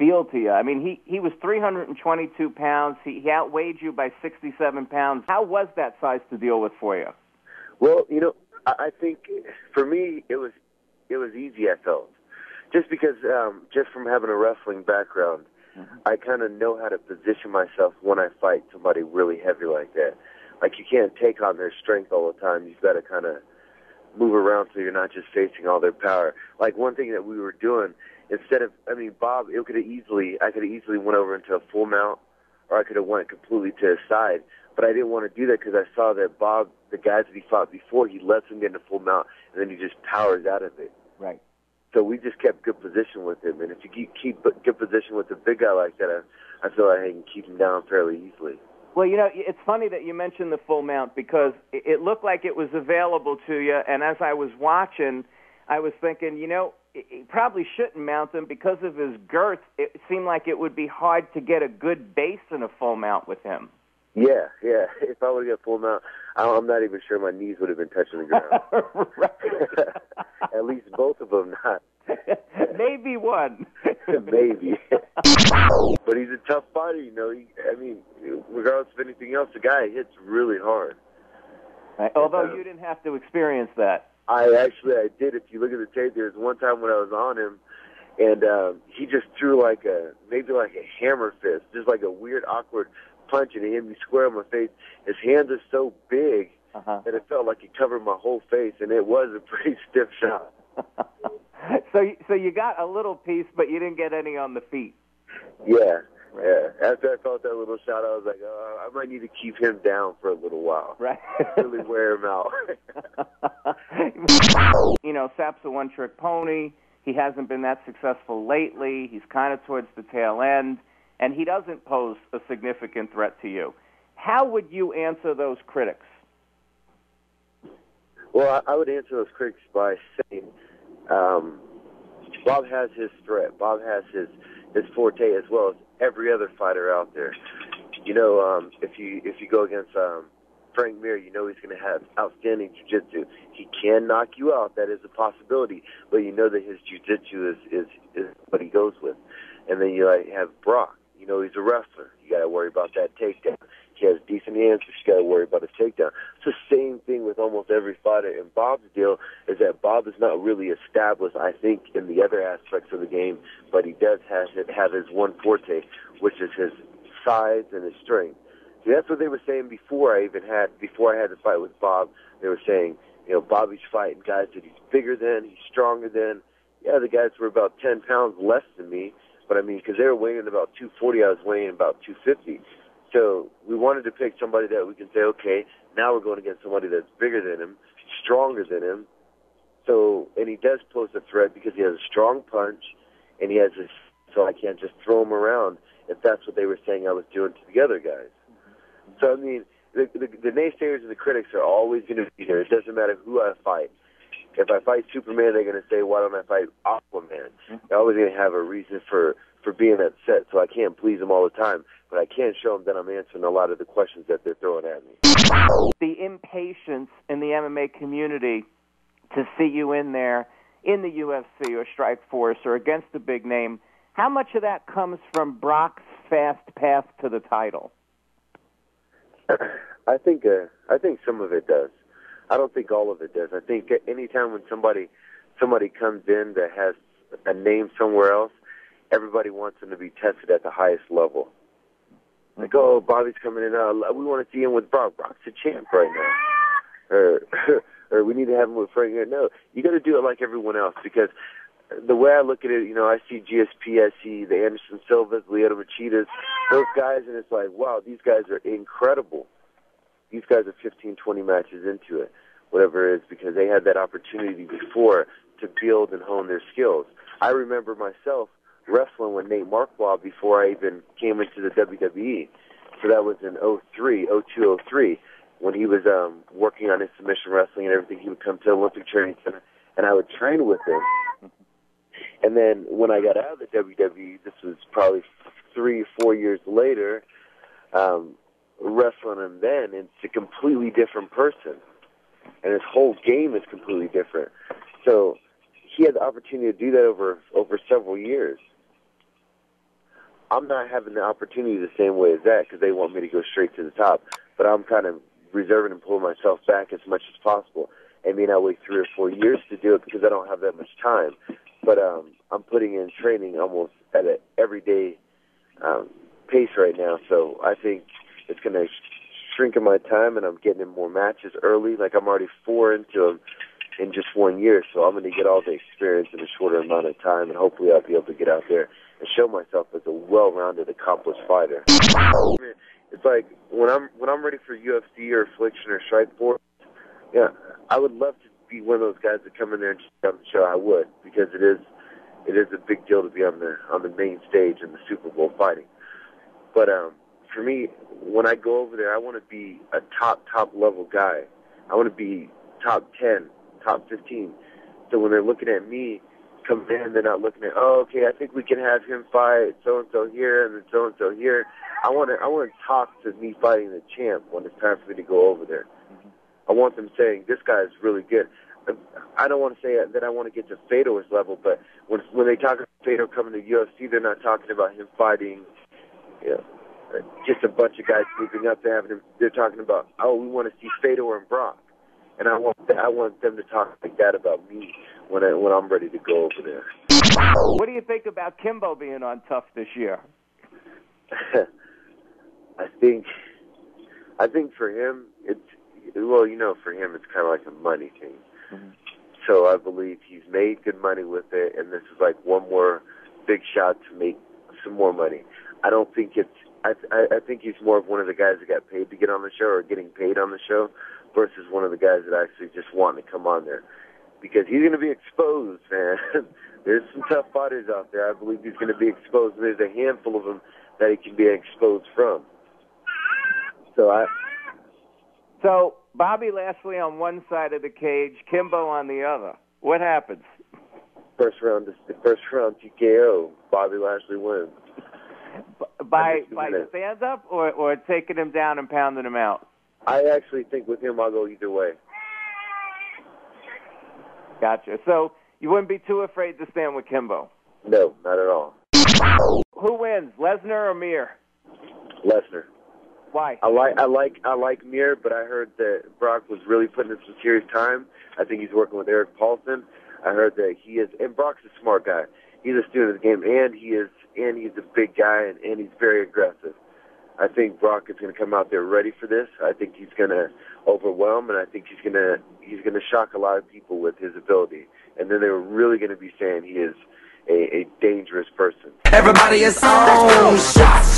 feel to you? I mean, he was 322 pounds. He outweighed you by 67 pounds. How was that size to deal with for you? Well, I think for me it was easy. I felt just because just from having a wrestling background, I kind of know how to position myself when I fight somebody really heavy like that. Like you can't take on their strength all the time. You've got to kind of move around so you're not just facing all their power. Like one thing that we were doing, Bob, I could have easily went over into a full mount, or I could have went completely to his side. But I didn't want to do that because I saw that Bob, the guys that he fought before, he lets him get into full mount, and then he just powers out of it. Right. So we just kept good position with him. And if you keep good position with a big guy like that, I feel like I can keep him down fairly easily. Well, it's funny that you mentioned the full mount because it looked like it was available to you, and as I was watching, I was thinking, he probably shouldn't mount him because of his girth. It seemed like it would be hard to get a good base in a full mount with him. Yeah. If I would have got full mount, I'm not even sure my knees would have been touching the ground. Right. At least both of them not. Maybe one. Maybe. But he's a tough fighter, regardless of anything else, the guy hits really hard. Right. Although you didn't have to experience that. I did. If you look at the tape, there's one time when I was on him, and he just threw maybe like a hammer fist, just like a weird, awkward punch, and he hit me square on my face. His hands are so big that it felt like he covered my whole face, and it was a pretty stiff shot. So you got a little piece, but you didn't get any on the feet. Yeah. Right. Yeah. After I felt that little shot, I was like, I might need to keep him down for a little while. Right. Really wear him out. Sapp's a one-trick pony. He hasn't been that successful lately. He's kind of towards the tail end, and he doesn't pose a significant threat to you. How would you answer those critics? Well, I would answer those critics by saying Bob has his threat. Bob has his forte as well as every other fighter out there. If you go against Frank Mir, he's going to have outstanding jiu-jitsu. He can knock you out. That is a possibility. But you know that his jiu-jitsu is what he goes with. And then you have Brock. He's a wrestler. You got to worry about that takedown. He has decent hands, but you got to worry about his takedown. It's the same thing with almost every fighter. And Bob's deal is that Bob is not really established, I think, in the other aspects of the game, but he does have his one forte, which is his size and his strength. See, that's what they were saying before I had the fight with Bob. They were saying, Bobby's fighting guys that he's bigger than, he's stronger than. Yeah, the guys were about 10 pounds less than me, but because they were weighing in about 240, I was weighing in about 250. So we wanted to pick somebody that we can say, okay, now we're going against somebody that's bigger than him, stronger than him. So, and he does pose a threat because he has a strong punch, and he has so I can't just throw him around if that's what they were saying I was doing to the other guys. So, the naysayers and the critics are always going to be there. It doesn't matter who I fight. If I fight Superman, they're going to say, why don't I fight Aquaman? They're always going to have a reason for being upset, so I can't please them all the time. But I can show them that I'm answering a lot of the questions that they're throwing at me. The impatience in the MMA community to see you in there in the UFC or Strikeforce or against a big name, how much of that comes from Brock's fast path to the title? I think some of it does. I don't think all of it does. I think anytime when somebody comes in that has a name somewhere else, everybody wants them to be tested at the highest level. Like, oh, Bobby's coming in. We want to see him with Brock. Brock's a champ right now. Or we need to have him with Frank. No, you got to do it like everyone else because the way I look at it, I see GSP, I see the Anderson Silvas, Lyoto Machidas, those guys, and it's like, wow, these guys are incredible. These guys are 15, 20 matches into it, whatever it is, because they had that opportunity before to build and hone their skills. I remember myself wrestling with Nate Marquardt before I even came into the WWE. So that was in 02, when he was working on his submission wrestling and everything. He would come to the Olympic Training Center, and I would train with him. And then when I got out of the WWE, this was probably 3 or 4 years later, wrestling him then, it's a completely different person. And his whole game is completely different. So he had the opportunity to do that over several years. I'm not having the opportunity the same way as that because they want me to go straight to the top. But I'm kind of reserving and pulling myself back as much as possible. I mean, I wait 3 or 4 years to do it because I don't have that much time. But I'm putting in training almost at an everyday pace right now. So I think it's going to shrink in my time, and I'm getting in more matches early. Like I'm already 4 into them in just 1 year. So I'm going to get all the experience in a shorter amount of time, and hopefully I'll be able to get out there and show myself as a well-rounded, accomplished fighter. It's like when I'm ready for UFC or Affliction or Strikeforce, yeah, I would love to be one of those guys that come in there and just on the show. I would, because it is a big deal to be on the main stage in the Super Bowl fighting. But for me, when I go over there, I want to be a top level guy. I want to be top 10, top 15. So when they're looking at me come in, they're not looking at, oh, okay, I think we can have him fight so and so here and then so and so here. I want to talk to me fighting the champ when it's time for me to go over there. I want them saying, this guy is really good. I don't want to say that I want to get to Fedor's level, but when they talk about Fedor coming to UFC, they're not talking about him fighting, just a bunch of guys moving up there. They're talking about, oh, we want to see Fedor and Brock, and I want them to talk like that about me when I'm ready to go over there. What do you think about Kimbo being on Tough this year? I think for him for him it's kind of like a money thing. Mm-hmm. So I believe he's made good money with it, and this is like one more big shot to make some more money. I don't think I think he's more of one of the guys that got paid to get on the show or getting paid on the show versus one of the guys that actually just want to come on there. Because he's going to be exposed, man. There's some tough fighters out there. I believe he's going to be exposed, and there's a handful of them that he can be exposed from. So Bobby Lashley on one side of the cage, Kimbo on the other. What happens? First round TKO. Bobby Lashley wins. By stand-up or taking him down and pounding him out? I actually think with him I'll go either way. Gotcha. So you wouldn't be too afraid to stand with Kimbo? No, not at all. Who wins, Lesnar or Mir? Lesnar. Why? I like Mir, but I heard that Brock was really putting in some serious time. I think he's working with Eric Paulson. I heard that he is, and Brock's a smart guy. He's a student of the game, and he's a big guy, and he's very aggressive. I think Brock is going to come out there ready for this. I think he's going to overwhelm, and I think he's going to shock a lot of people with his ability. And then they're really going to be saying he is a dangerous person. Everybody is on shots.